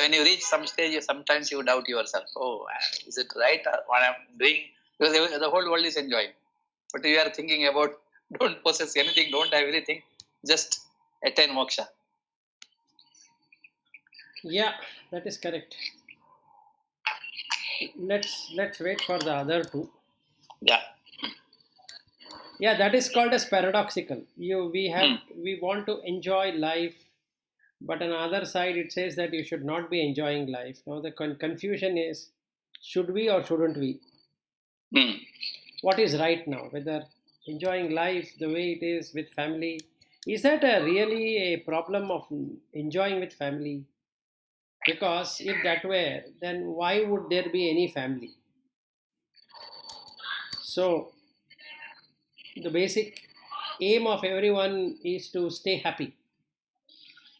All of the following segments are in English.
when you reach some stage, sometimes you doubt yourself. Oh, is it right what I'm doing? Because the whole world is enjoying. But you are thinking about, don't possess anything, don't have anything, just attain moksha. Yeah, that is correct. Let's wait for the other two. Yeah. Yeah, that is called as paradoxical. We want to enjoy life, but on the other side it says that you should not be enjoying life. Now the confusion is, should we or shouldn't we? Mm. What is right now? Whether enjoying life the way it is with family, is that really a problem of enjoying with family? Because if that were, then why would there be any family? So the basic aim of everyone is to stay happy.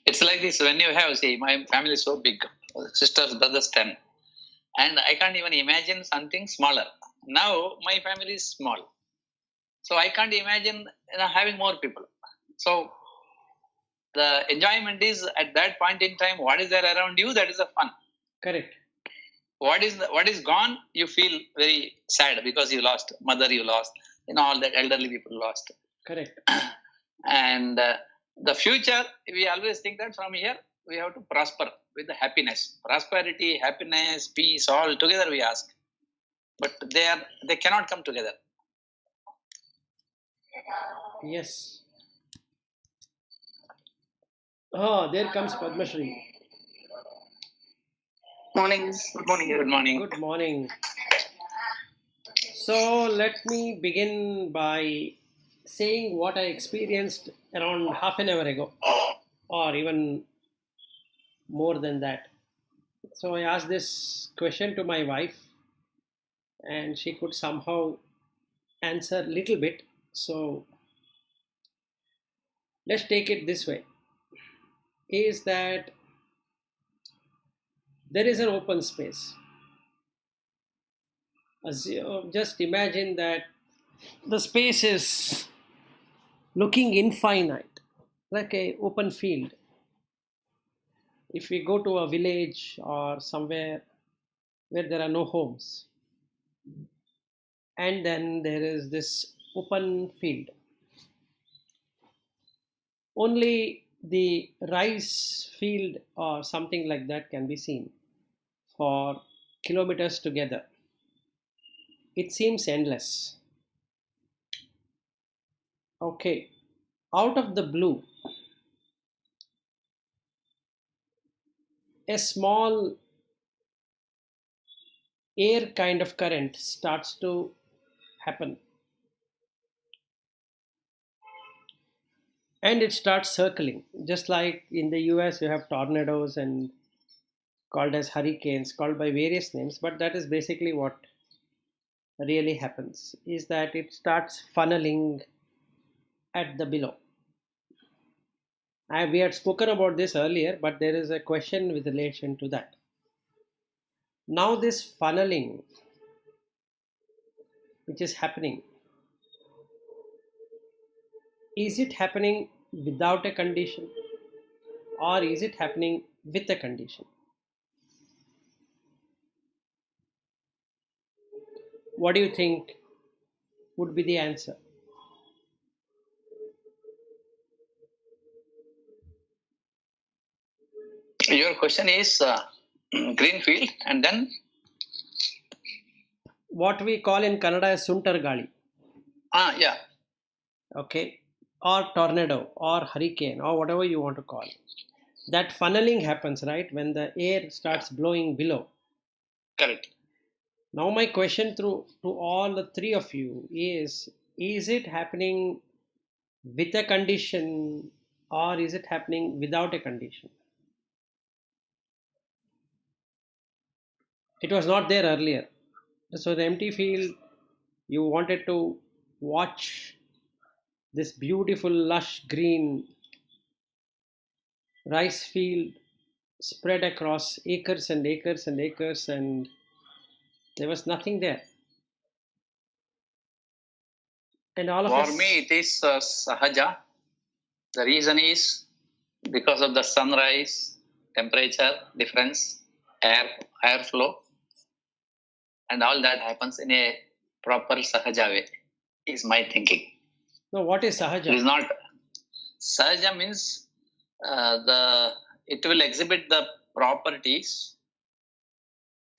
It's like this, when you have, see, my family is so big, sisters, brothers 10, and I can't even imagine something smaller. Now my family is small, so I can't imagine having more people. So the enjoyment is at that point in time, what is there around you, that is the fun. Correct. What is gone, you feel very sad because you lost mother, you lost, all the elderly people lost. Correct. And the future, we always think that from here we have to prosper with the happiness, prosperity, happiness, peace, all together we ask, but they cannot come together. Yes. Oh, there comes Padma Shri. Morning. Good morning. Good morning. Good morning. So let me begin by saying what I experienced around half an hour ago, or even more than that. So I asked this question to my wife, and she could somehow answer a little bit. So let's take it this way: is that there is an open space. Just imagine that the space is looking infinite, like an open field. If we go to a village or somewhere where there are no homes, and then there is this open field, only the rice field or something like that can be seen for kilometers together. It seems endless. Okay, out of the blue, a small air kind of current starts to happen, and it starts circling. Just like in the US you have tornadoes and called as hurricanes, called by various names, but that is basically what really happens, is that it starts funneling at the below. We had spoken about this earlier, but there is a question with relation to that. Now this funneling which is happening, is it happening without a condition, or is it happening with a condition? What do you think would be the answer? Your question is green field, and then what we call in Kannada as Suntar Gali. Yeah. Okay, or tornado or hurricane or whatever you want to call. That funneling happens, right, when the air starts blowing below. Correct. Now my question to all the three of you is it happening with a condition, or is it happening without a condition? It was not there earlier. So the empty field, you wanted to watch this beautiful lush green rice field spread across acres and acres and acres, and there was nothing there. And all of For us, me, it is sahaja. The reason is because of the sunrise temperature difference, air flow, and all that happens in a proper sahaja way, is my thinking. No, what is It sahaja? is not. Sahaja means it will exhibit the properties.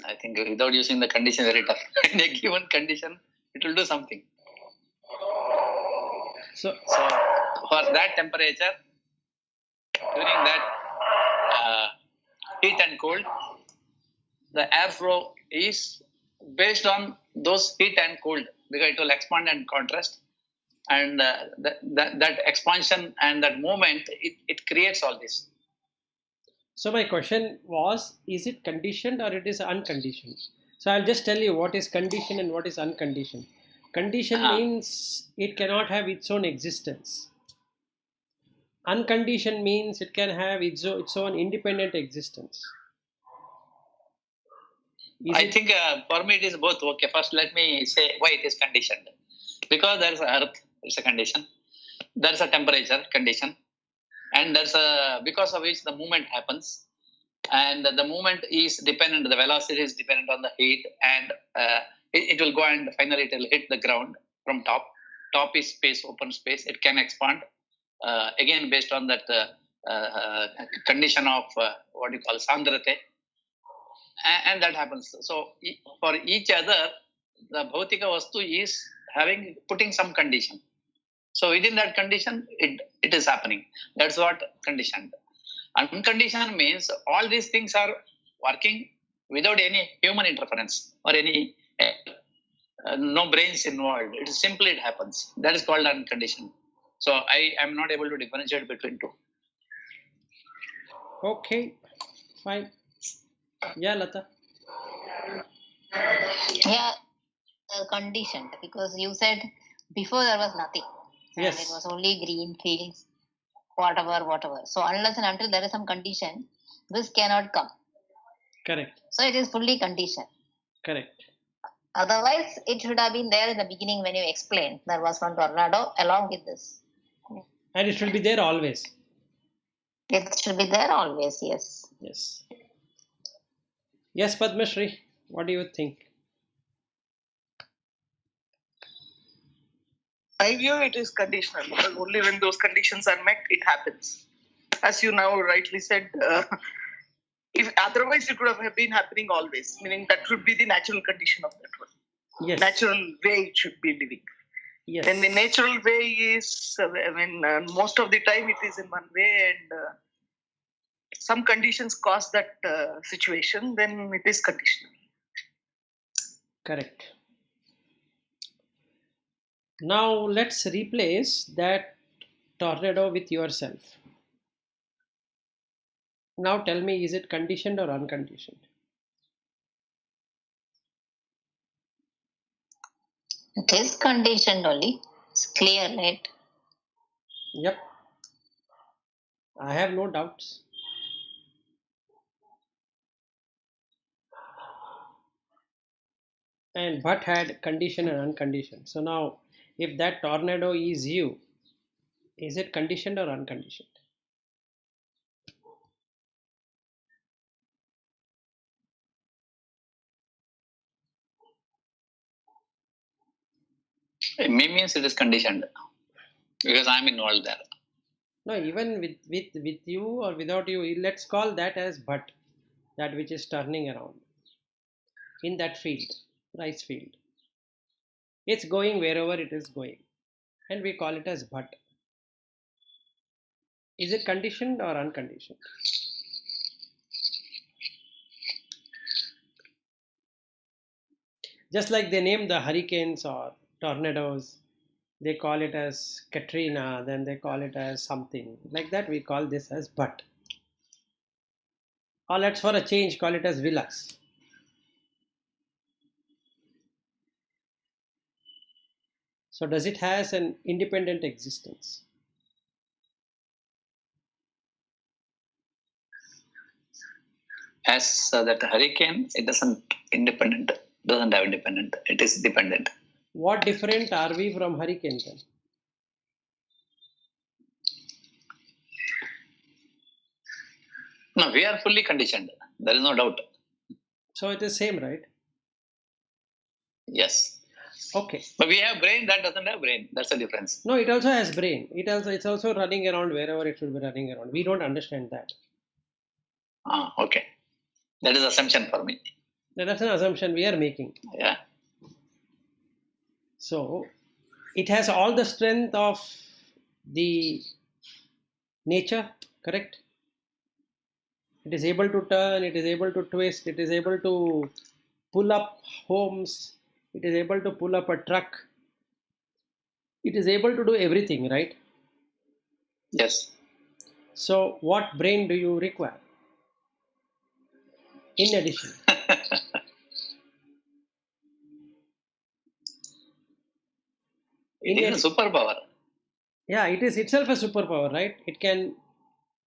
I think without using the condition, very tough. In a given condition, it will do something. So For that temperature, during that heat and cold, the airflow is based on those heat and cold, because it will expand and contrast, and that expansion and that movement, it creates all this. So my question was, is it conditioned or it is unconditioned? So I'll just tell you what is conditioned and what is unconditioned. Conditioned means it cannot have its own existence. Unconditioned means it can have its own independent existence. I think for me it is both. Okay, first let me say why it is conditioned. Because there is a earth, it's a condition. There is a temperature condition, and there's a, because of which the movement happens, and the movement is dependent, the velocity is dependent on the heat, and it will go and finally it will hit the ground from top. Top is space, open space. It can expand again based on that condition of what you call sandrate, and that happens. So for each other, the bhautika vastu is putting some condition. So within that condition, it is happening. That's what conditioned. Unconditioned means all these things are working without any human interference or any no brains involved. It is simply it happens. That is called unconditioned. So I am not able to differentiate between two. Okay, fine. Yeah, Lata. Yeah, conditioned, because you said before there was nothing. Yes. And it was only green fields, whatever. So unless and until there is some condition, this cannot come. Correct. So it is fully conditioned. Correct. Otherwise, it should have been there in the beginning when you explained there was one tornado along with this. And it should be there always. It should be there always, yes. Yes. Yes, Padmashri, what do you think? I view it is conditional, because only when those conditions are met, it happens. As you now rightly said, if otherwise it would have been happening always, meaning that should be the natural condition of that one. Yes. Natural way it should be living. Yes. And the natural way is, most of the time it is in one way, and some conditions cause that situation, then it is conditional. Correct. Now let's replace that tornado with yourself. Now tell me, is it conditioned or unconditioned? It is conditioned only. It's clear, right? Yep. I have no doubts. And Bhatt had conditioned and unconditioned. So now, if that tornado is you, is it conditioned or unconditioned? Me means it is conditioned because I am involved there. No, even with you or without you, let's call that as Bhatt, that which is turning around in that field, rice field. It's going wherever it is going, and we call it as Bhatt. Is it conditioned or unconditioned? Just like they name the hurricanes or tornadoes, they call it as Katrina, then they call it as something like that. We call this as Bhatt. Or let's for a change call it as Vilas. So does it has an independent existence? As that hurricane, it doesn't have independent. It is dependent. What different are we from hurricane then? No, we are fully conditioned. There is no doubt. So it is same, right? Yes. Okay. But we have brain that doesn't have brain. That's the difference. No, it also has brain. It's also running around wherever it should be running around. We don't understand that. Okay. That is assumption for me. That's an assumption we are making. Yeah. So it has all the strength of the nature, correct? It is able to turn, it is able to twist, it is able to pull up homes, it is able to pull up a truck. It is able to do everything, right? Yes. So what brain do you require? In addition. It is a superpower. Yeah, it is itself a superpower, right? It can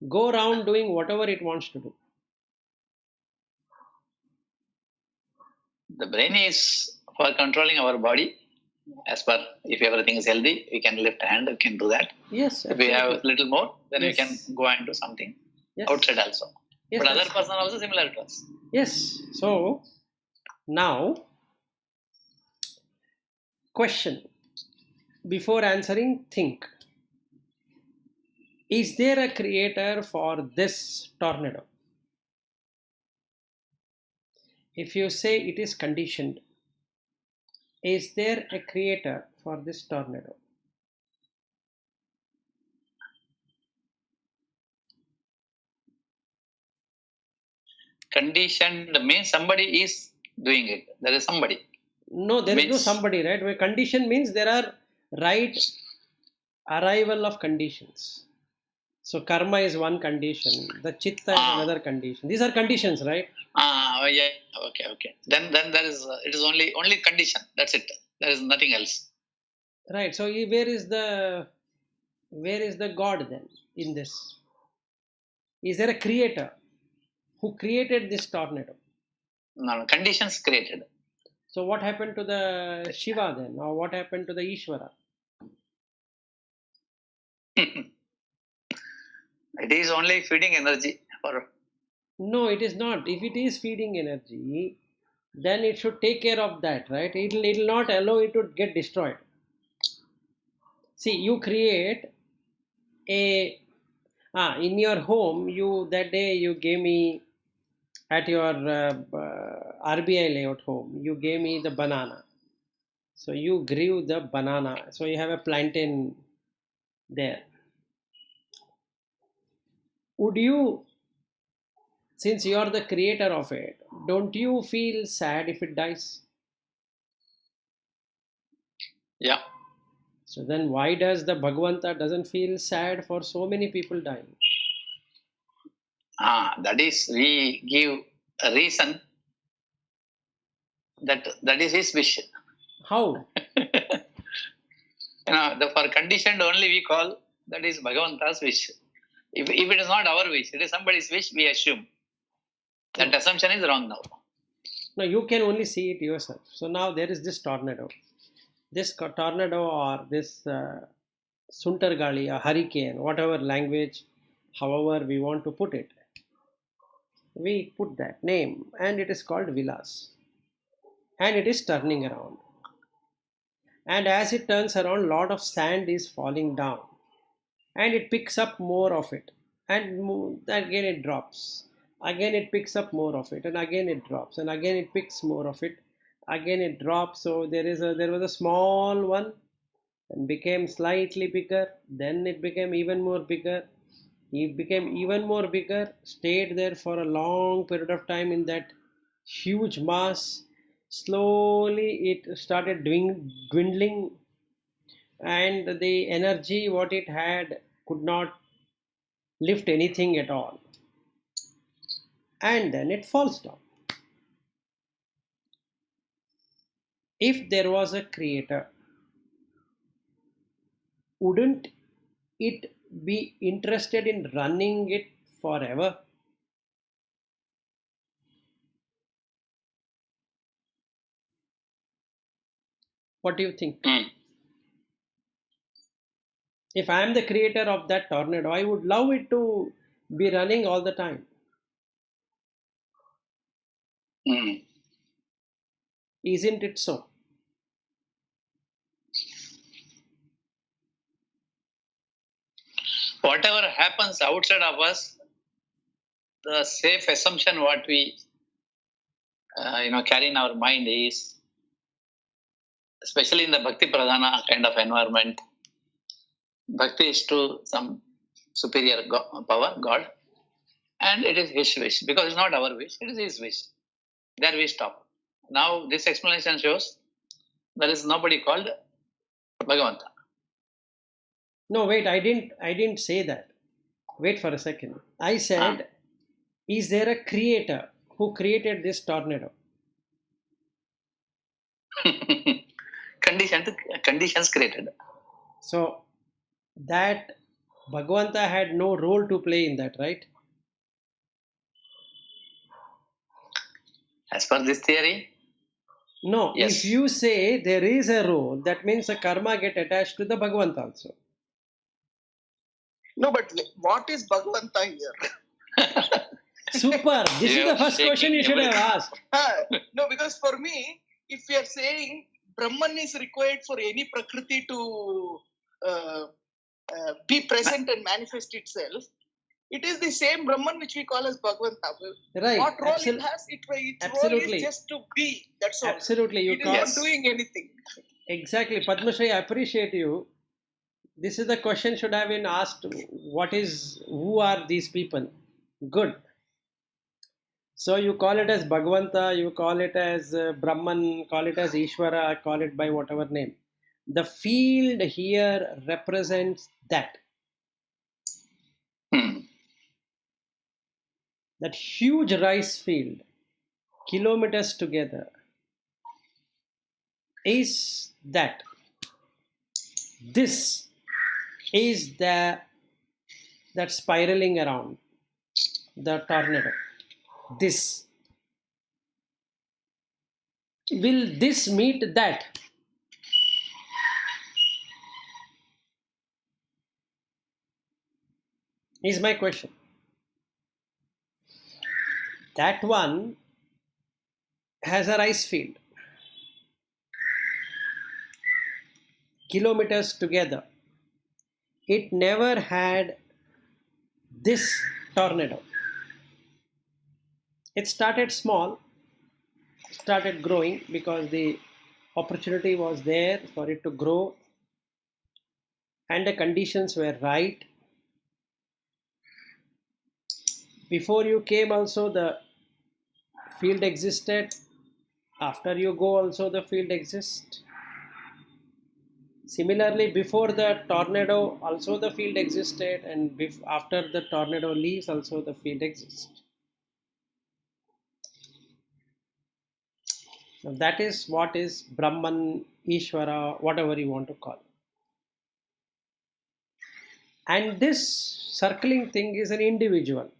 go around doing whatever it wants to do. The brain is for controlling our body. As per, if everything is healthy, we can lift a hand, we can do that. Yes, If we have a little more, then Yes. we can go and do something Yes. outside also. Yes, But other that's- person also similar to us. Yes. So now, question. Before answering, think. Is there a creator for this tornado? If you say it is conditioned, is there a creator for this tornado? Conditioned means somebody is doing it. There is somebody. No, there is no Means- somebody, right? Where condition means there are right arrival of conditions. So karma is one condition, the chitta is another condition. These are conditions, right? Yeah. Okay. Then there is it is only condition. That's it. There is nothing else. Right. So where is the God then in this? Is there a creator who created this tornado? No, conditions created. So what happened to the Shiva then, or what happened to the Ishvara? It is only feeding energy for. No, it is not. If it is feeding energy, then it should take care of that, right? It'll not allow it to get destroyed. See, you create a in your home. That day you gave me at your RBI layout home. You gave me the banana. So you grew the banana. So you have a plantain there. Would you, since you are the creator of it, don't you feel sad if it dies? Yeah. So then why does the Bhagavanta doesn't feel sad for so many people dying? That is, we give a reason that is his wish. How? For conditioned only we call that is Bhagavanta's wish. If it is not our wish, it is somebody's wish, we assume. That assumption is wrong now. No, you can only see it yourself. So now there is this tornado. This tornado or this Suntargali, a hurricane, whatever language, however we want to put it. We put that name and it is called Vilas. And it is turning around. And as it turns around, lot of sand is falling down. And it picks up more of it. And again it drops. Again it picks up more of it. And again it drops. And again it picks more of it. Again it drops. So there was a small one and became slightly bigger. Then it became even more bigger. It became even more bigger. Stayed there for a long period of time in that huge mass. Slowly it started dwindling. And the energy what it had could not lift anything at all. And then it falls down. If there was a creator, wouldn't it be interested in running it forever? What do you think? If I am the creator of that tornado, I would love it to be running all the time. Mm. Isn't it so? Whatever happens outside of us, the safe assumption what we carry in our mind is, especially in the Bhakti Pradhana kind of environment, Bhakti is to some superior power, God, and it is His wish, because it's not our wish, it is His wish. There we stop. Now this explanation shows there is nobody called Bhagavanta. No, wait, I didn't say that. Wait for a second. I said, is there a creator who created this tornado? Conditions created. So that Bhagavanta had no role to play in that, right? As per this theory, No, yes. if you say there is a role, that means the karma get attached to the Bhagavanta also. No, but what is Bhagavanta here? Super. This is the first question you should have asked. No, because for me, if we are saying Brahman is required for any Prakriti to be present and manifest itself, it is the same Brahman which we call as Bhagavanta. Right. What role it has? Its role Absolutely. is just to be. That's all. Absolutely. It is not doing anything. Exactly. Padmashri, I appreciate you. This is the question should have been asked. Who are these people? Good. So you call it as Bhagavanta, you call it as Brahman, call it as Ishvara, call it by whatever name. The field here represents that. That huge rice field, kilometers together, is that. This is that spiraling around, the tornado. This. Will this meet that? Is my question. That one has a rice field, kilometers together. It never had this tornado. It started small, started growing because the opportunity was there for it to grow and the conditions were right. Before you came also the field existed. After you go also the field exists. Similarly, before the tornado also the field existed, and after the tornado leaves also the field exists. Now that is what is Brahman, Ishvara, whatever you want to call. And this circling thing is an individual.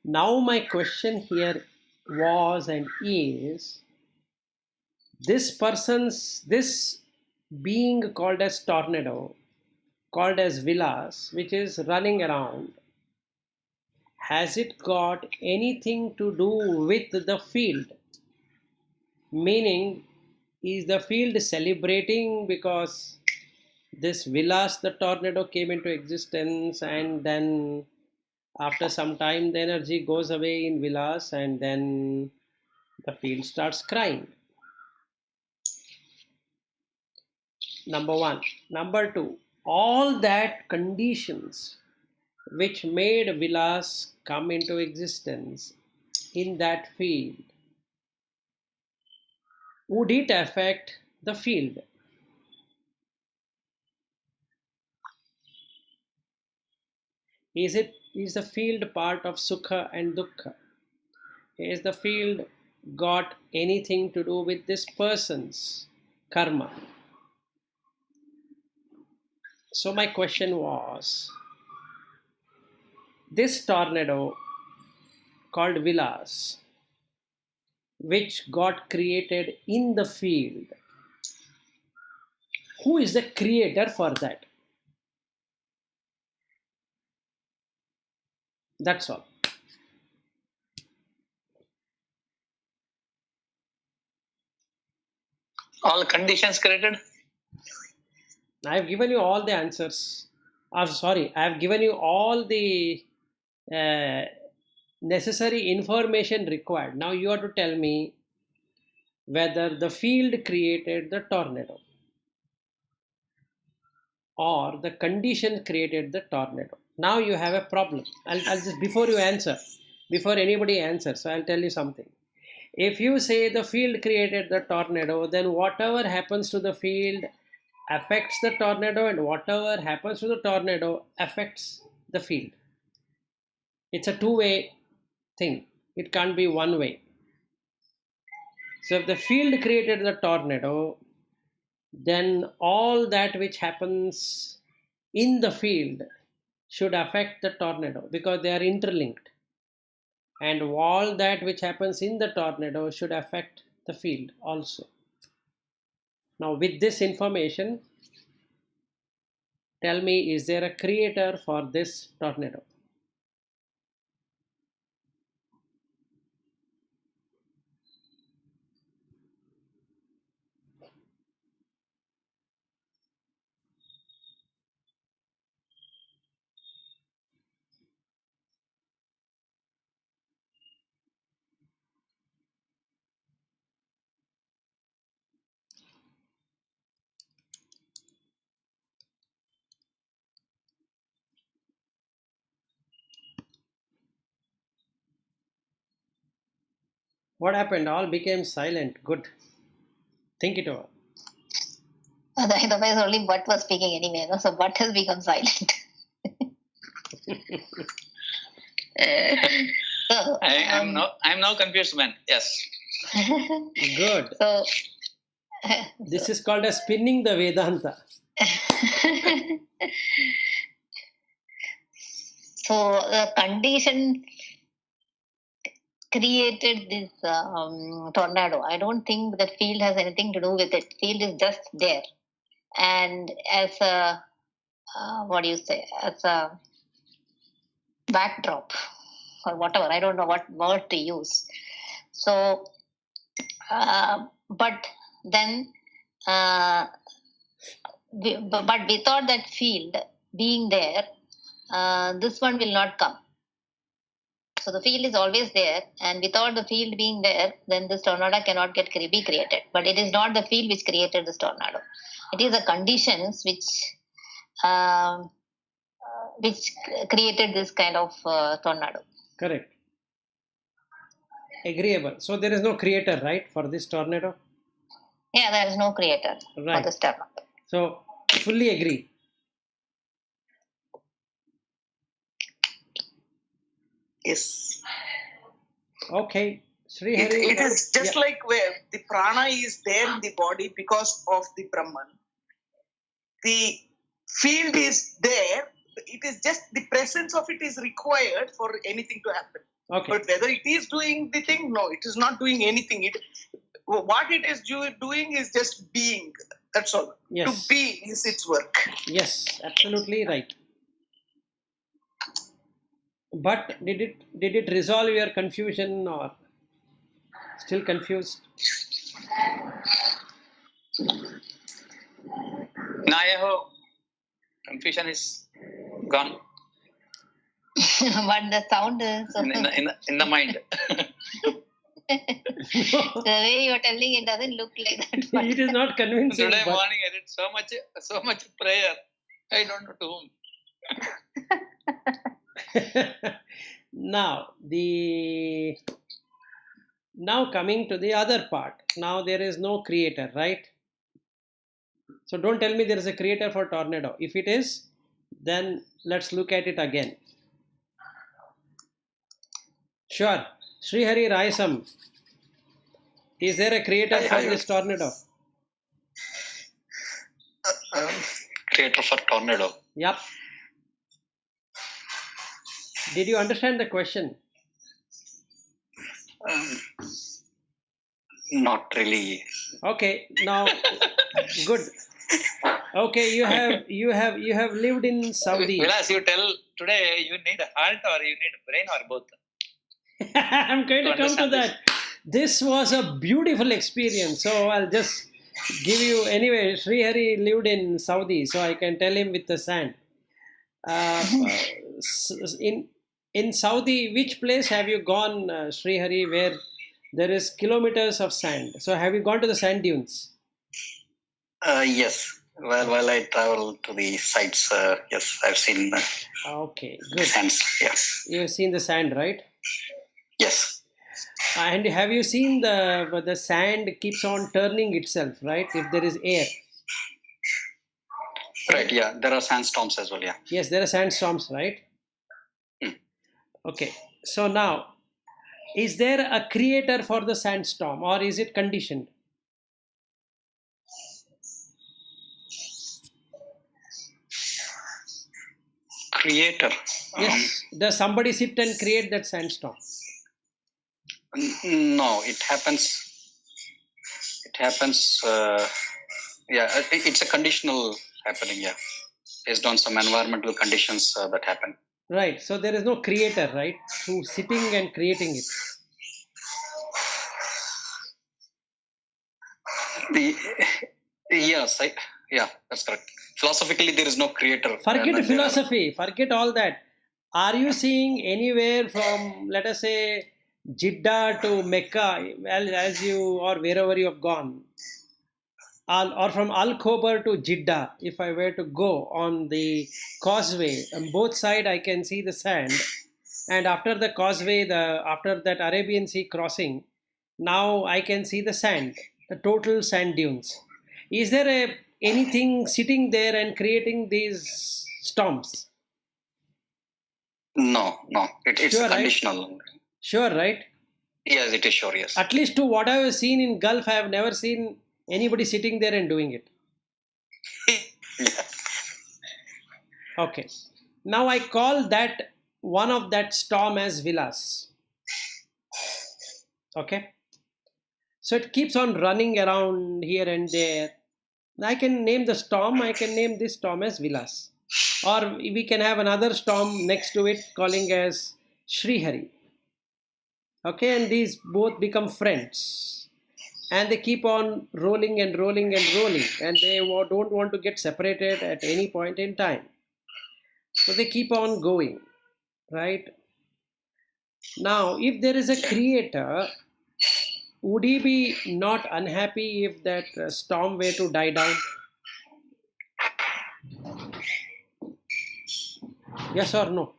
Now my question here was and is, this being called as tornado, called as Vilas, which is running around, has it got anything to do with the field? Meaning, is the field celebrating because this Vilas, the tornado, came into existence, and then after some time the energy goes away in Vilas and then the field starts crying? Number one. Number two, all that conditions which made Vilas come into existence in that field, would it affect the field? Is the field part of Sukha and Dukkha? Is the field got anything to do with this person's karma? So my question was, this tornado called Vilas, which got created in the field, who is the creator for that? That's all. All conditions created. I have given you all the answers. Sorry, I have given you all the uh, necessary information required. Now you have to tell me whether the field created the tornado or the condition created the tornado. Now you have a problem. I'll just, before anybody answers, so I'll tell you something. If you say the field created the tornado, then whatever happens to the field affects the tornado, and whatever happens to the tornado affects the field. It's a two-way thing. It can't be one way. So if the field created the tornado, then all that which happens in the field should affect the tornado because they are interlinked. And all that which happens in the tornado should affect the field also. Now, with this information, tell me, is there a creator for this tornado? What happened? All became silent. Good. Think it over. Otherwise, only Bhatt was speaking anyway, no? So Bhatt has become silent. So, I'm now confused, man. Yes. Good. So, This is called as spinning the Vedanta. so the condition created this tornado. I don't think the field has anything to do with it. Field is just there, and as a what do you say? As a backdrop or whatever. I don't know what word to use. So, but then, but without that field being there, this one will not come. So the field is always there, and without the field being there, then this tornado cannot be created. But it is not the field which created this tornado. It is the conditions which created this kind of tornado. Correct. Agreeable. So there is no creator, right, for this tornado? Yeah, there is no creator Right. for this tornado. So fully agree. Yes. Okay. Sri It, Hari. it is just Yeah. like where the prana is there in the body because of the Brahman. The field is there. It is just the presence of it is required for anything to happen. Okay. But whether it is doing the thing, no, it is not doing anything. What it is doing is just being. That's all. Yes. To be is its work. Yes, absolutely right. But did it resolve your confusion or still confused? Now I hope confusion is gone But the sound is in the mind. the way you are telling it doesn't look like that. But It is not convincing. Today but- morning I did so much prayer. I don't know to whom. Now coming to the other part. Now there is no creator, right? So don't tell me there is a creator for tornado. If it is, then let's look at it again. Sure. Sri Hari Raisam. Is there a creator for this tornado? Creator for tornado. Yep. Did you understand the question? Not really. Okay, now good. Okay, you have lived in Saudi. Vilas, you tell today you need a heart or you need a brain or both. I'm going to come to understand that. This was a beautiful experience, so I'll just give you anyway. Sri Hari lived in Saudi, so I can tell him with the sand. In Saudi, which place have you gone, Sri Hari, where there is kilometers of sand? So have you gone to the sand dunes? Yes. While I travel to the sites, yes, I've seen Okay, the good. sands. Yes. You've seen the sand, right? Yes. And have you seen the sand keeps on turning itself, right? If there is air. Right. Yeah. There are sandstorms as well. Yeah. Yes, there are sandstorms, right? Hmm. Okay. So now, is there a creator for the sandstorm, or is it conditioned? Creator. Yes. Does somebody sit and create that sandstorm? No, it happens. It happens. Yeah, it's a conditional happening. Yeah, based on some environmental conditions that happen. Right. So there is no creator, right? Who sitting and creating it. Yes, yeah, that's correct. Philosophically, there is no creator. Forget philosophy. Forget all that. Are you seeing anywhere from, let us say, Jeddah to Mecca, well, as you or wherever you have gone, or from Al Khobar to Jeddah, if I were to go on the causeway, on both sides I can see the sand, and after the causeway, after that Arabian Sea crossing, now I can see the sand, the total sand dunes. Is there anything sitting there and creating these storms? No. It's Sure, right? conditional. Sure, right? Yes, it is sure. Yes. At least to what I have seen in Gulf, I have never seen anybody sitting there and doing it. Yeah. Okay. Now I call that one of that storm as Vilas. Okay. So it keeps on running around here and there. I can name the storm, I can name this storm as Vilas. Or we can have another storm next to it calling as Srihari. Okay, and these both become friends. And they keep on rolling and rolling and rolling. And they don't want to get separated at any point in time. So they keep on going, right? Now, if there is a creator, would he be not unhappy if that storm were to die down? Yes or no?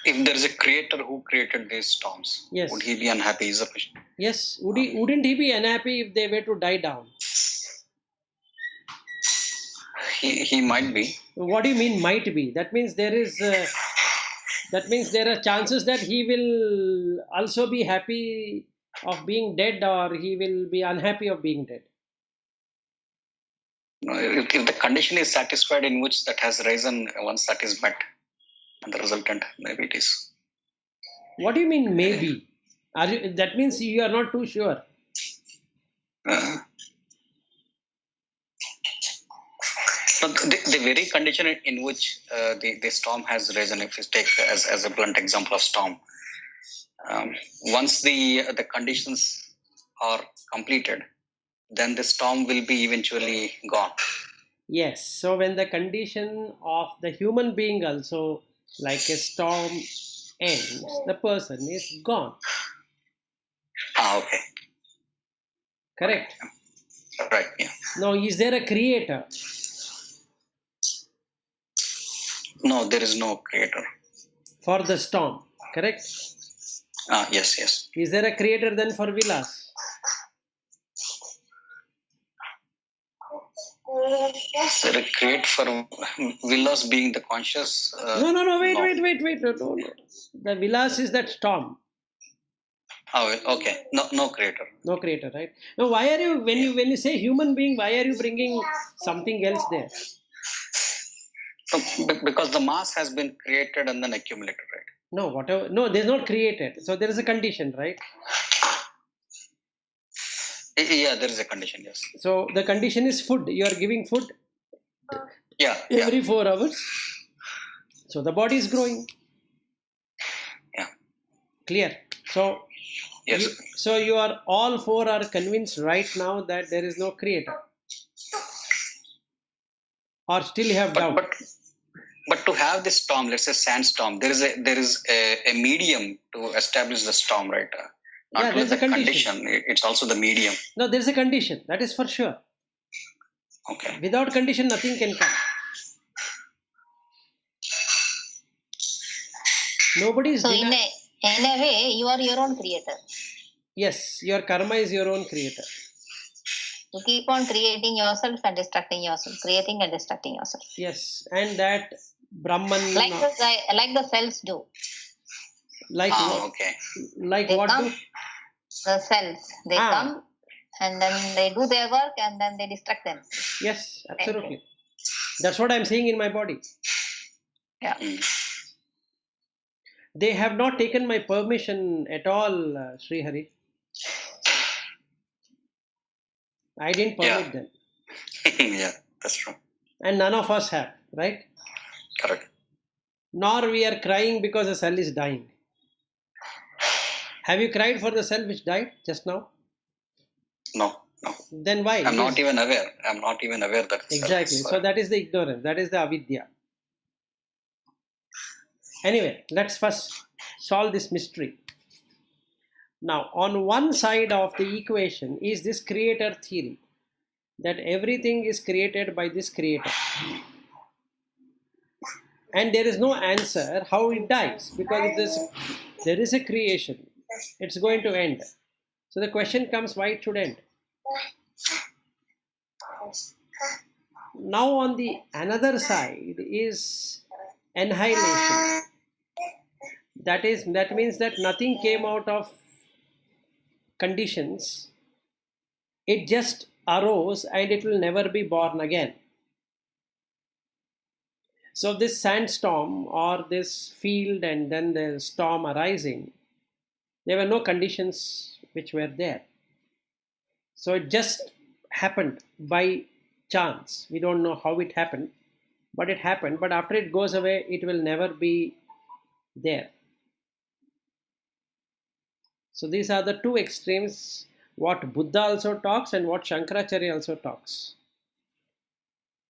If there is a creator who created these storms, Yes. would he be unhappy? Is the question. Yes. Wouldn't he be unhappy if they were to die down? He might be. What do you mean might be? That means there is. That means there are chances that he will also be happy of being dead, or he will be unhappy of being dead. No, if the condition is satisfied in which that has risen, once that is met, and the resultant, maybe it is. What do you mean maybe? That means you are not too sure. But the very condition in which the storm has risen, if you take as a blunt example of storm, once the conditions are completed, then the storm will be eventually gone. Yes. So when the condition of the human being also, like a storm, ends, the person is gone. Okay. Correct. Right. Yeah. Now, is there a creator? No, there is no creator. For the storm, correct? Yes. Is there a creator then for Vilas? Is there a create for Vilas being the conscious? No, wait. No. The Vilas is that storm. Oh, okay. No creator. No creator, right? Now, why are you, when you say human being, why are you bringing something else there? So, because the mass has been created and then accumulated, right? No, whatever. No, there's not created. So there is a condition, right? Yeah, there is a condition, yes. So the condition is food. You are giving food every 4 hours. So the body is growing. Yeah. Clear. So Yes. So you are all four are convinced right now that there is no creator, or still you have doubt? But to have this storm, let's say sandstorm, there is a medium to establish the storm, right? Not Yeah, only there's a the condition. it's also the medium. No, there's a condition. That is for sure. Okay. Without condition, nothing can come. Nobody is So in a way, you are your own creator. Yes, your karma is your own creator. You keep on creating yourself and destructing yourself, creating and destructing yourself. Yes, and that Brahman, Like the cells do. like Okay. like They what come, do? the cells, they come and then they do their work and then they destruct them. Yes, absolutely. That's what I'm saying in my body. Yeah. They have not taken my permission at all, Sri Hari. I didn't permit them. Yeah, that's true. And none of us have, right? Correct. Nor we are crying because the cell is dying. Have you cried for the cell which died just now? No. Then why? I'm not even aware that it's Exactly. So that is the ignorance. That is the avidya. Anyway, let's first solve this mystery. Now, on one side of the equation is this creator theory, that everything is created by this creator. And there is no answer how it dies, because if there is a creation, it's going to end. So the question comes, why it should end? Now on the another side is annihilation. That means that nothing came out of conditions. It just arose and it will never be born again. So this sandstorm or this field and then the storm arising, there were no conditions which were there. So it just happened by chance. We don't know how it happened, but it happened. But after it goes away, it will never be there. So these are the two extremes, what Buddha also talks and what Shankaracharya also talks.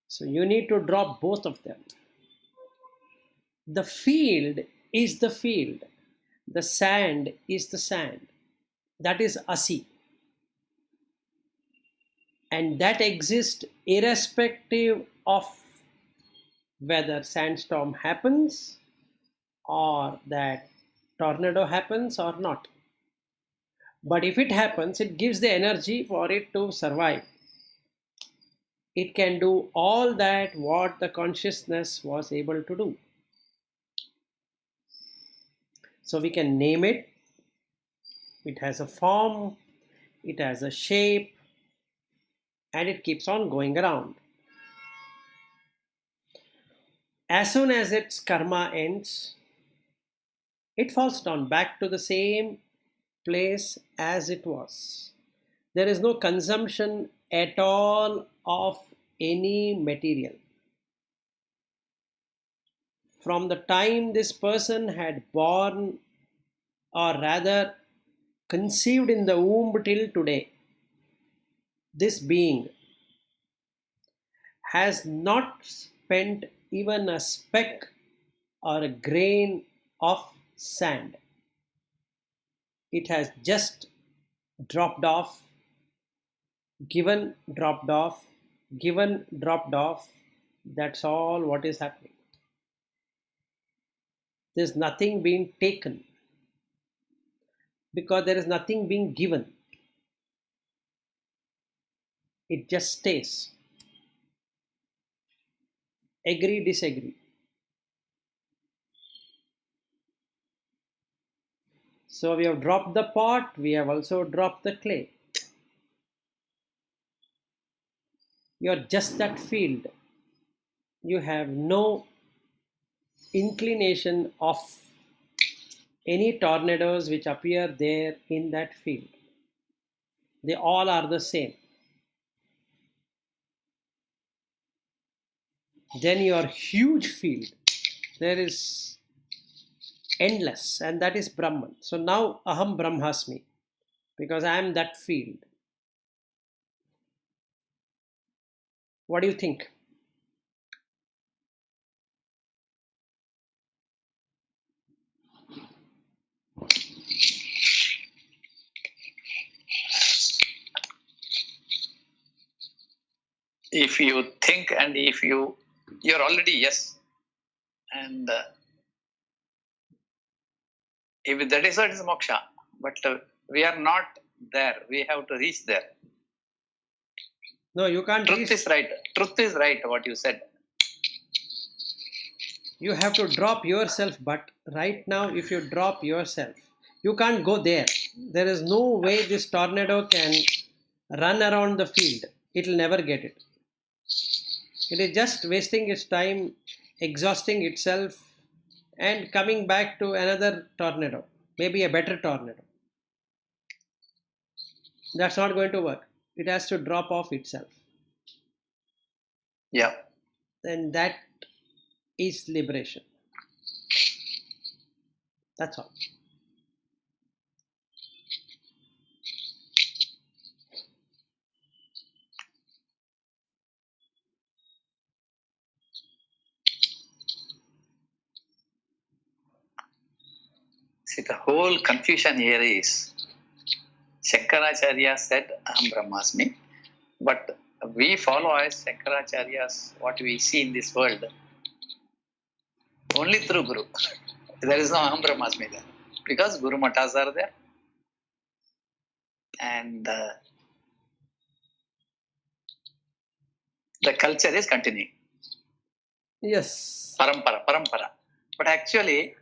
So you need to drop both of them. The field is the field. The sand is the sand. That is Asi. And that exists irrespective of whether sandstorm happens or that tornado happens or not. But if it happens, it gives the energy for it to survive. It can do all that what the consciousness was able to do. So we can name it. It has a form, it has a shape, and it keeps on going around. As soon as its karma ends, it falls down back to the same place as it was. There is no consumption at all of any material. From the time this person had born, or rather conceived in the womb till today, this being has not spent even a speck or a grain of sand. It has just dropped off, given, dropped off, given, dropped off. That's all what is happening. There's nothing being taken because there is nothing being given. It just stays. Agree, disagree. So we have dropped the pot, we have also dropped the clay. You are just that field. You have no inclination of any tornadoes which appear there in that field. They all are the same. Then your huge field, there is endless, and that is Brahman. So now Aham Brahmasmi. because I am that field. What do you think? If you think and if you're already yes, and if that is what is moksha, but we are not there. We have to reach there. No, you can't Truth reach. is right. Truth is right. What you said. You have to drop yourself, but right now, if you drop yourself, you can't go there. There is no way this tornado can run around the field. It will never get it. It is just wasting its time, exhausting itself, and coming back to another tornado, maybe a better tornado. That's not going to work. It has to drop off itself. Yeah. And that is liberation. That's all. See, the whole confusion here is Shankaracharya said, Aham Brahmasmi, but we follow as Shankaracharya's what we see in this world only through Guru. There is no Aham Brahmasmi there because Guru Matas are there and the culture is continuing. Yes. Parampara. But actually,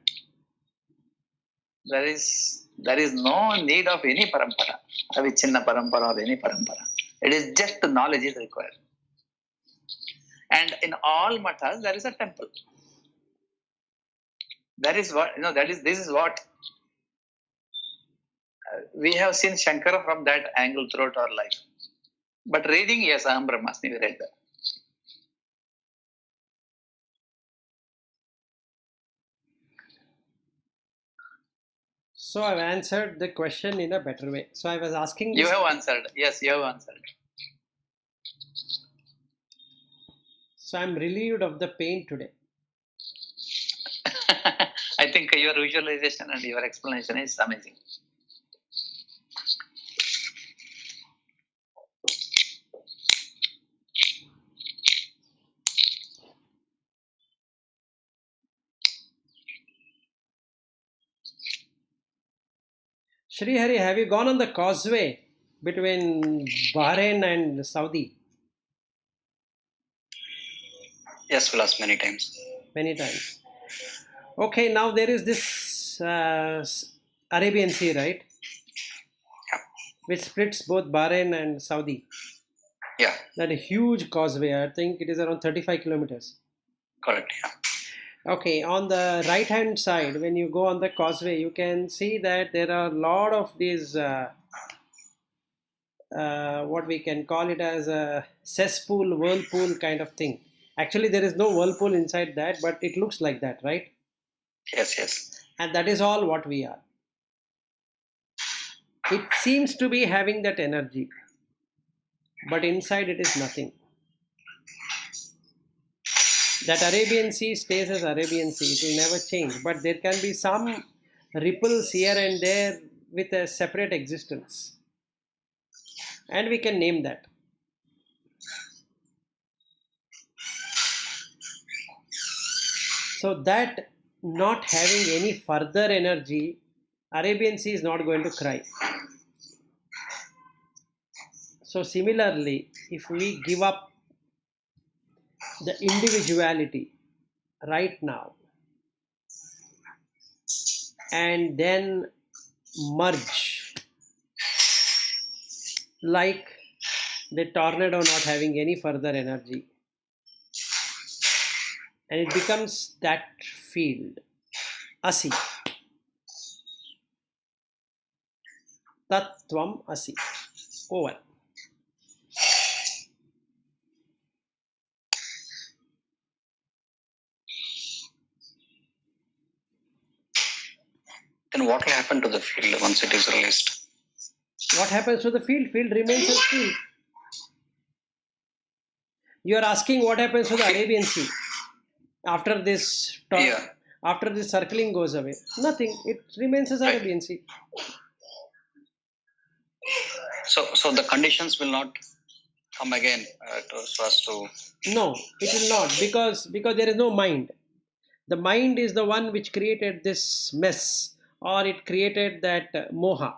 there is no need of any parampara, avichinna parampara or any parampara. It is just the knowledge is required. And in all mathas, there is a temple. That is what, this is what we have seen Shankara from that angle throughout our life. But reading, yes, Aham Brahmasmi, we read that. So I've answered the question in a better way. So I was asking You this. have answered. Yes, you have answered. So I'm relieved of the pain today. I think your visualization and your explanation is amazing. Shri Hari, have you gone on the causeway between Bahrain and Saudi? Yes, Vilas, many times. Many times. Okay, now there is this Arabian Sea, right? Yeah. Which splits both Bahrain and Saudi. Yeah, That a huge causeway. I think it is around 35 kilometers. correct. Yeah. Okay, on the right hand side, when you go on the causeway, you can see that there are a lot of these, what we can call it as a cesspool, whirlpool kind of thing. Actually, there is no whirlpool inside that, but it looks like that, right? Yes. And that is all what we are. It seems to be having that energy, but inside it is nothing. That Arabian Sea stays as Arabian Sea. It will never change. But there can be some ripples here and there with a separate existence. And we can name that. So that not having any further energy, Arabian Sea is not going to cry. So similarly, if we give up the individuality right now and then merge like the tornado not having any further energy, and it becomes that field, asi, tattvam asi, over. Then what will happen to the field once it is released? What happens to the field? Field remains as field. You are asking what happens to the Arabian Sea after this Yeah. after this circling goes away. Nothing. It remains as Right. Arabian Sea. So the conditions will not come again so as to. No, it will not, because there is no mind. The mind is the one which created this mess, or it created that moha,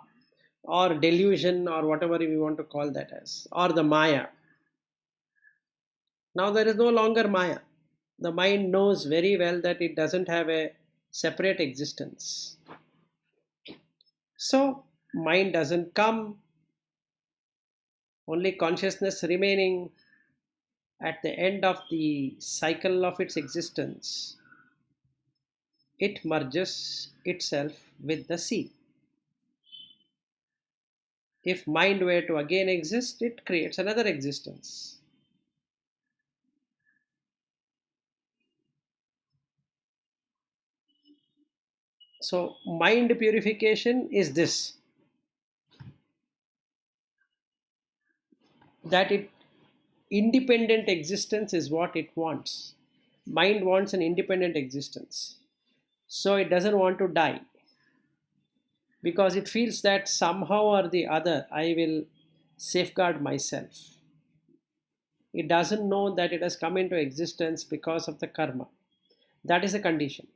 or delusion, or whatever we want to call that as, or the maya. Now there is no longer maya. The mind knows very well that it doesn't have a separate existence. So mind doesn't come, only consciousness remaining. At the end of the cycle of its existence, it merges itself with the sea. If mind were to again exist, it creates another existence. So mind purification is this, that it independent existence is what it wants. Mind wants an independent existence. So it doesn't want to die, because it feels that somehow or the other I will safeguard myself. It doesn't know that it has come into existence because of the karma. That is a condition.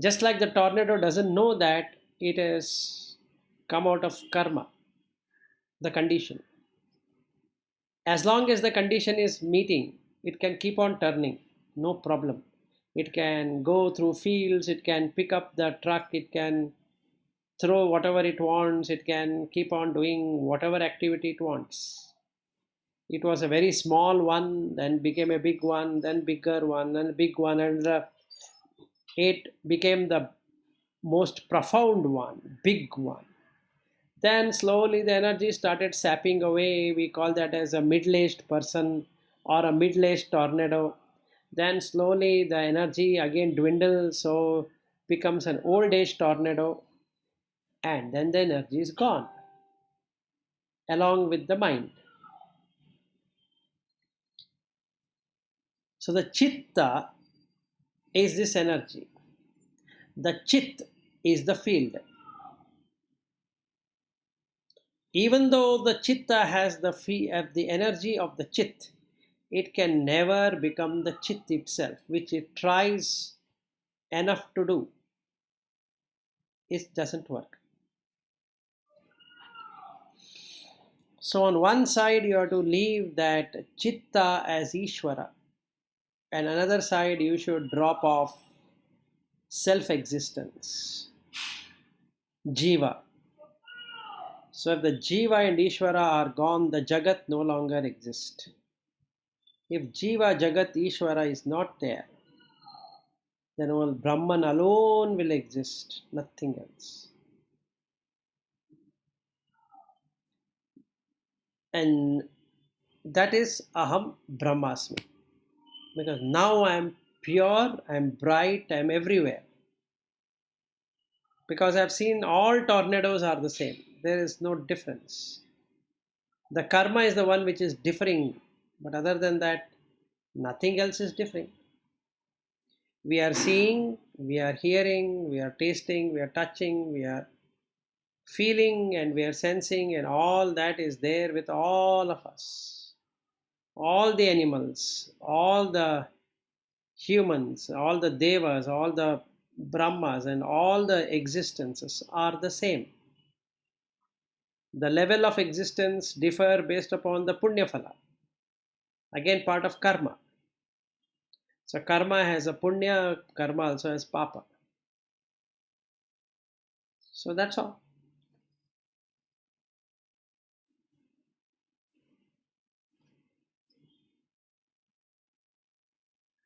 Just like the tornado doesn't know that it has come out of karma, the condition. As long as the condition is meeting, it can keep on turning, no problem. It can go through fields, it can pick up the truck, it can throw whatever it wants, it can keep on doing whatever activity it wants. It was a very small one, then became a big one, then bigger one, and big one, and it became the most profound one, big one. Then slowly the energy started sapping away. We call that as a middle-aged person or a middle-aged tornado. Then slowly the energy again dwindles, so becomes an old-age tornado, and then the energy is gone along with the mind. So the chitta is this energy. The chit is the field. Even though the chitta has the energy of the chit, it can never become the chit itself, which it tries enough to do. It doesn't work. So on one side you have to leave that chitta as Ishvara, and another side you should drop off self-existence, Jiva. So if the Jiva and Ishvara are gone, the Jagat no longer exists. If Jiva, Jagat, Ishvara is not there, then all Brahman alone will exist, nothing else. And that is Aham Brahmasmi. Because now I am pure, I am bright, I am everywhere. Because I have seen all tornadoes are the same. There is no difference. The karma is the one which is differing, but other than that, nothing else is differing. We are seeing, we are hearing, we are tasting, we are touching, we are feeling, and we are sensing, and all that is there with all of us. All the animals, all the humans, all the devas, all the brahmas, and all the existences are the same. The level of existence differ based upon the punya phala. Again, part of karma. So karma has a punya, karma also has papa. So that's all.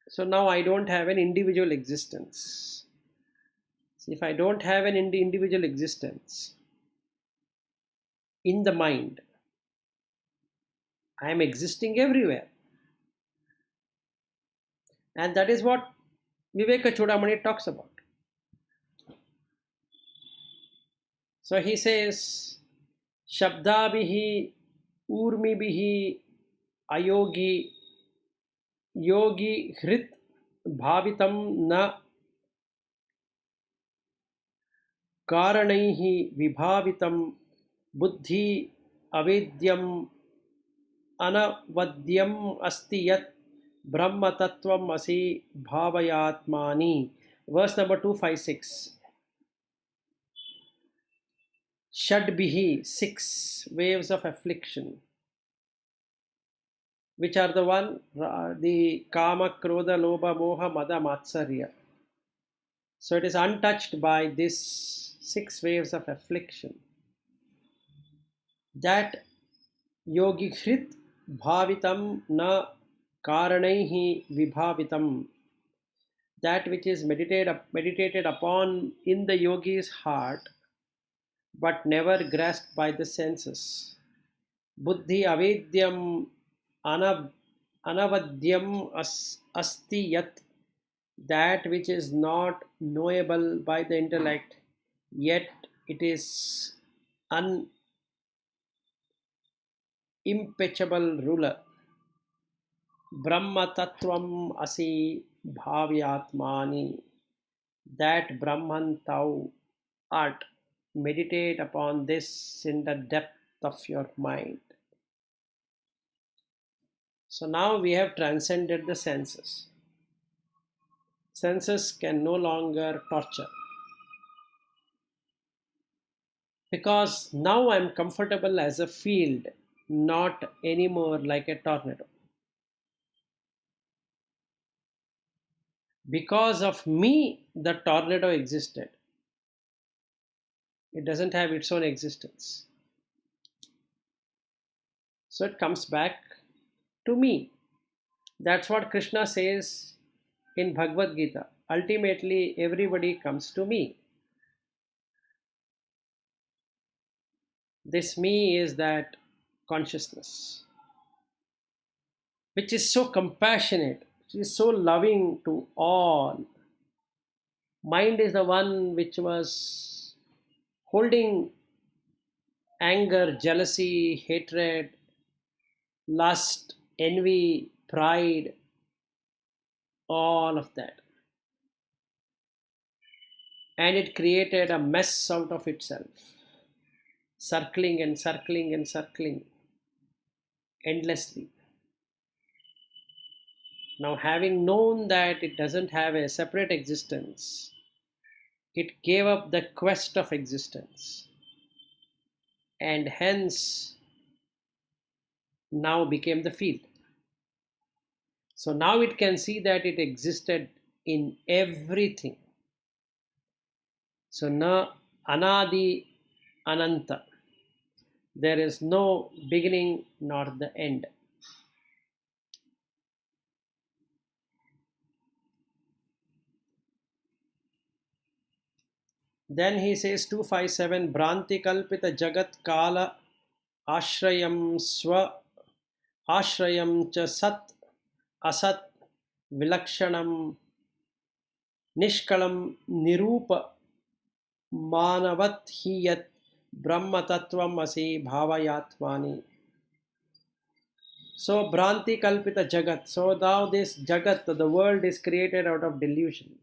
So now I don't have an individual existence. So if I don't have an individual existence in the mind, I am existing everywhere. And that is what Vivekachudamani talks about. So he says, Shabdabihi Urmibihi Ayogi Yogi Hrit Bhavitam na Karanaihi Vibhavitam Buddhi Avidyam Anavadyam Asti Yat Brahma Tattvam Asi Bhavayatmani. Verse number 256. Shadbihi, 6 waves of affliction, which are the one, the Kama, Krodha, Lobha, Moha, Mada, Matsarya. So it is untouched by these 6 waves of affliction. That yogi hrit bhavitam na karanaihi vibhavitam, that which is meditated upon in the yogi's heart but never grasped by the senses. Buddhi avidyam anavadyam asti yat, that which is not knowable by the intellect, yet it is an impeccable ruler. Brahma tattvam asi bhavyatmani, that Brahman thou art. Meditate upon this in the depth of your mind. So now we have transcended the senses. Senses can no longer torture, because now I am comfortable as a field, not anymore like a tornado. Because of me, the tornado existed. It doesn't have its own existence. So it comes back to me. That's what Krishna says in Bhagavad Gita. Ultimately, everybody comes to me. This me is that consciousness, which is so compassionate, which is so loving to all. Mind is the one which was holding anger, jealousy, hatred, lust, envy, pride, all of that. And it created a mess out of itself, circling and circling and circling endlessly. Now, having known that it doesn't have a separate existence, it gave up the quest of existence, and hence now became the field. So now it can see that it existed in everything. So na anadi ananta, there is no beginning nor the end. Then he says 257, Bhranti Kalpita Jagat Kala Ashrayam Swa Ashrayam Cha Sat Asat Vilakshanam Nishkalam Nirupa Manavat Hiyat Brahma Tattvam Asi Bhavayatmani. So Bhranti Kalpita Jagat. So now this Jagat, the world, is created out of delusion.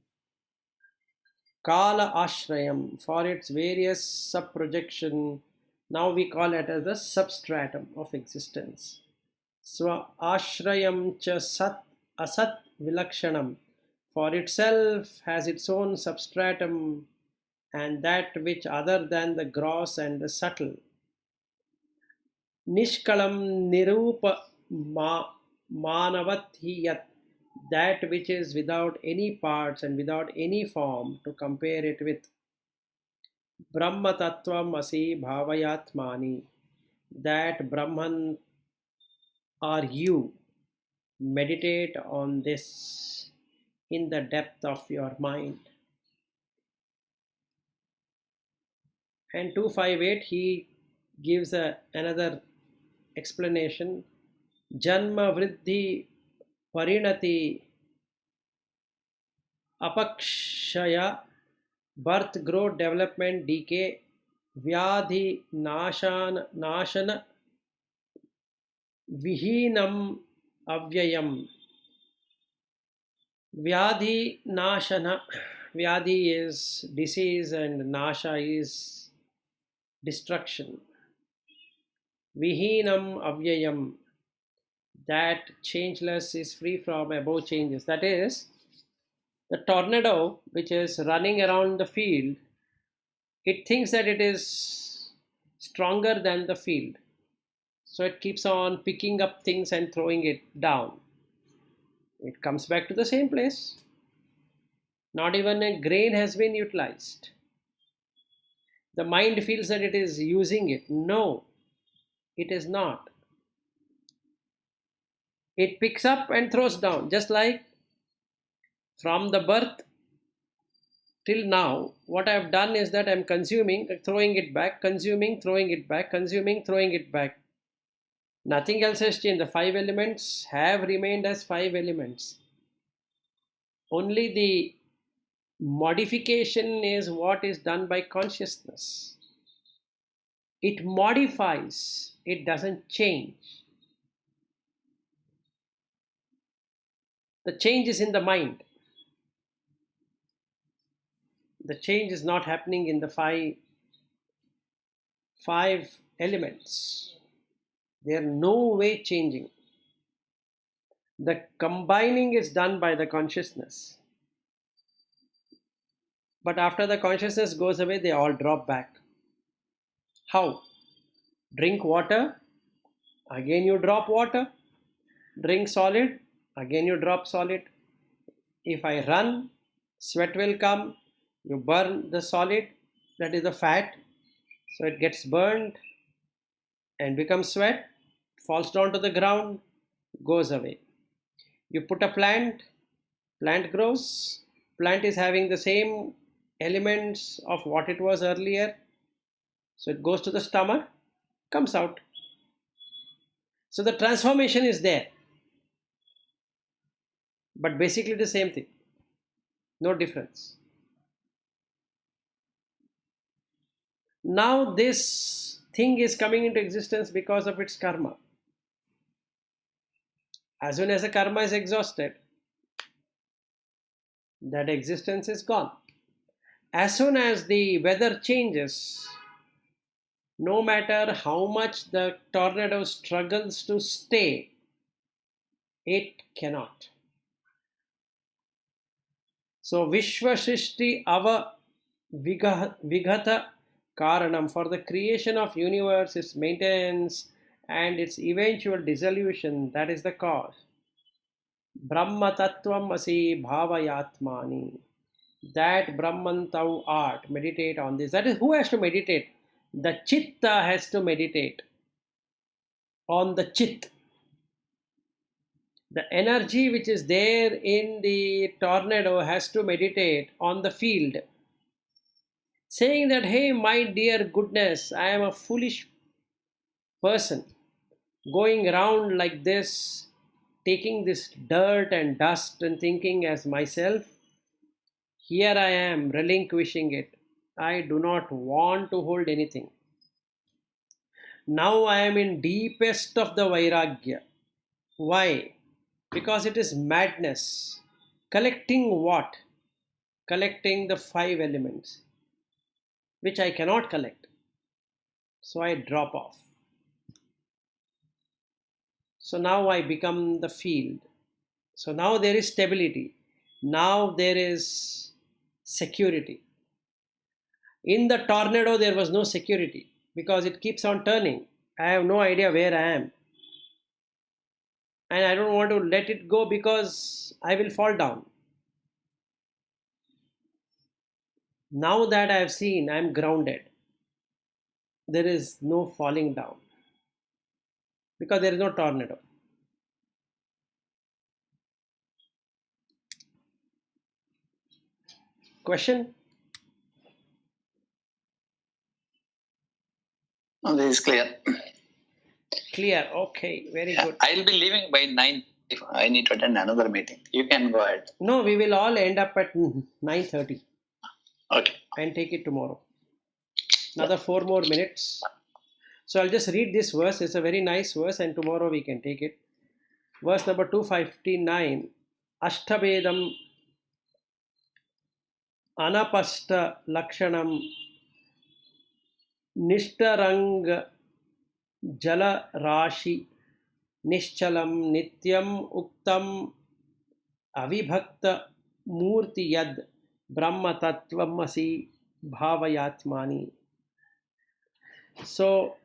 Kala Ashrayam, for its various sub-projection, now we call it as the substratum of existence. So Ashrayam cha sat asat vilakshanam, for itself has its own substratum and that which other than the gross and the subtle. Nishkalam nirupa manavat hiyat, that which is without any parts and without any form to compare it with. Brahma Tattvam Asi Bhavayatmani, that Brahman are you. Meditate on this in the depth of your mind. And 258, he gives another explanation. Janma Vriddhi Parinati Apakshaya, birth, growth, development, decay, Vyadhi nashana vihinam avyayam. Vyadhi nashana. Vyadhi is disease and nasha is destruction. Vihinam avyayam. That changeless is free from above changes. That is, the tornado which is running around the field, it thinks that it is stronger than the field. So it keeps on picking up things and throwing it down. It comes back to the same place. Not even a grain has been utilized. The mind feels that it is using it. No, it is not. It picks up and throws down, just like from the birth till now, what I have done is that I am consuming, throwing it back, consuming, throwing it back, consuming, throwing it back. Nothing else has changed. The 5 elements have remained as 5 elements. Only the modification is what is done by consciousness. It modifies, it doesn't change. The change is in the mind. The change is not happening in the five elements. They are no way changing. The combining is done by the consciousness. But after the consciousness goes away, they all drop back. How? Drink water, again you drop water. Drink solid, again you drop solid. If I run, sweat will come. You burn the solid, that is the fat. So it gets burned and becomes sweat, falls down to the ground, goes away. You put a plant grows. Plant is having the same elements of what it was earlier. So it goes to the stomach, comes out. So the transformation is there. But basically the same thing. No difference. Now this thing is coming into existence because of its karma. As soon as the karma is exhausted, that existence is gone. As soon as the weather changes, no matter how much the tornado struggles to stay, it cannot. So Vishvashrishti Ava Vigata Karanam, for the creation of universe, its maintenance and its eventual dissolution, that is the cause. Brahma Tattvam Asi Bhavayatmani. That Brahman thou art. Meditate on this. That is, who has to meditate? The Chitta has to meditate on the Chit. The energy which is there in the tornado has to meditate on the field, saying that, hey, my dear goodness, I am a foolish person going around like this, taking this dirt and dust and thinking as myself. Here I am relinquishing it. I do not want to hold anything. Now I am in deepest of the Vairagya. Why? Because it is madness. Collecting what? Collecting the 5 elements, which I cannot collect. So I drop off. So now I become the field. So now there is stability. Now there is security. In the tornado there was no security because it keeps on turning. I have no idea where I am. And I don't want to let it go because I will fall down. Now that I have seen, I am grounded. There is no falling down because there is no tornado. Question? No, this is clear. Clear. Okay, very Yeah, good. I'll be leaving by 9 if I need to attend another meeting. You can go ahead. No, we will all end up at 9:30 Okay. and take it tomorrow. Another 4 more minutes. So I'll just read this verse. It's a very nice verse, and tomorrow we can take it. Verse number 259. Ashtabedam anapasta lakshanam nishtarang jala rashi nishchalam nityam uktam avibhakta murti yad brahma tattvamasi bhavayatmani. So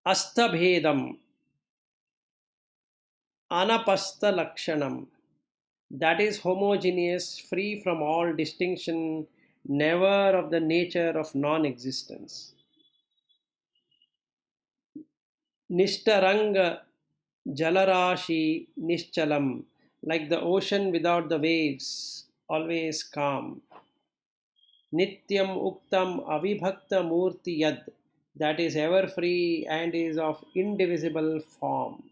astabhedam anapasta lakshanam, that is homogeneous, free from all distinction, never of the nature of non-existence. Nishtaranga jalarashi nishchalam, like the ocean without the waves, always calm. Nityam uktam avibhakta murti yad, that is ever free and is of indivisible form.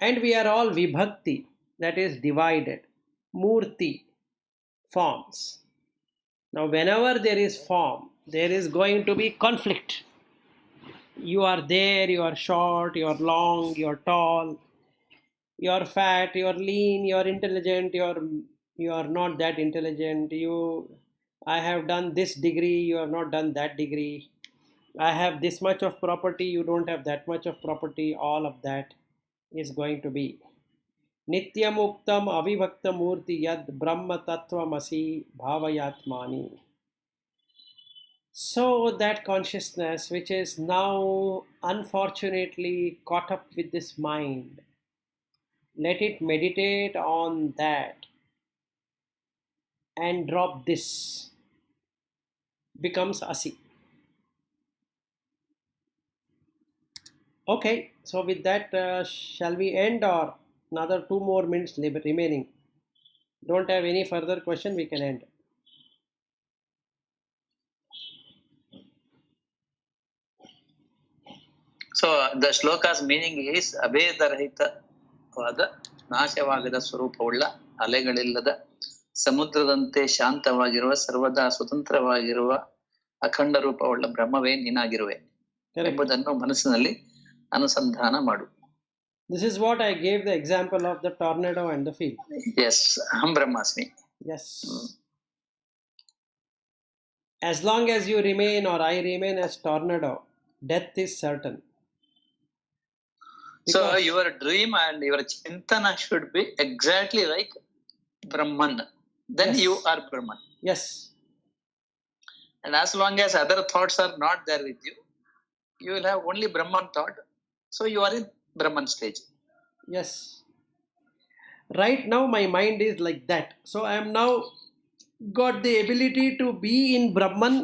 And we are all vibhakti, that is divided. Murti, forms. Now, whenever there is form, there is going to be conflict. You are there, you are short, you are long, you are tall, you are fat, you are lean, you are intelligent, you are not that intelligent. I have done this degree, you have not done that degree. I have this much of property, you don't have that much of property. All of that is going to be Nityam Uktam Avibhakta Murti Yad Brahma Tattvamasi Bhavayatmani. So that consciousness, which is now unfortunately caught up with this mind, let it meditate on that and drop this, becomes Asi. Okay, so with that, shall we end, or another 2 more minutes remaining? Don't have any further question, we can end. So the shloka's meaning is ಅಭೇದರಹಿತವಾದ ನಾಶವಾಗದ ಸ್ವರೂಪವುಳ್ಳ ಅಲೆಗಳಿಲ್ಲದ ಸಮುದ್ರದಂತೆ ಶಾಂತವಾಗಿರುವ ಸರ್ವದಾ ಸ್ವತಂತ್ರವಾಗಿರುವ ಅಖಂಡ ರೂಪವುಳ್ಳ ಬ್ರಹ್ಮವೇ ನೀನಾಗಿರುವೆ ಎಂಬುದನ್ನು ಮನಸ್ಸಿನಲ್ಲಿ ಅನುಸಂಧಾನ ಮಾಡು. This is what I gave the example of the tornado and the field. Yes, aham brahmasmi. Yes. As long as you remain, or I remain as tornado, death is certain. So your dream and your chintana should be exactly like Brahman. Then Yes. you are Brahman. Yes. And as long as other thoughts are not there with you, you will have only Brahman thought. So you are in Brahman stage. Yes. Right now my mind is like that. So I am now got the ability to be in Brahman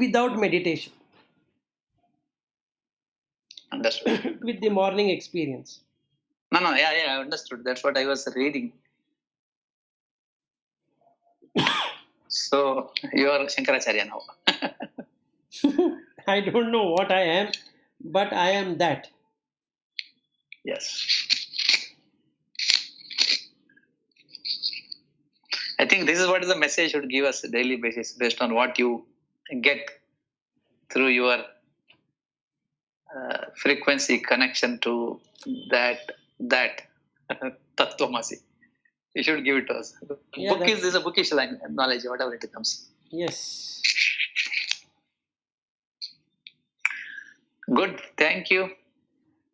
without meditation. Understood. With the morning experience. No, yeah, I understood. That's what I was reading. So you are Shankaracharya now. I don't know what I am, but I am that. Yes. I think this is what the message should give us daily basis, based on what you get through your frequency connection to that Tattvamasi. You should give it to us. Yeah, This is a bookish knowledge, whatever it comes. Yes. Good. Thank you.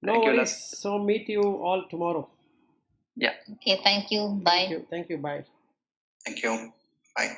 No Thank you, worries. So meet you all tomorrow. Yeah. Okay, thank you. Bye. Thank you. Bye. Thank you. Bye.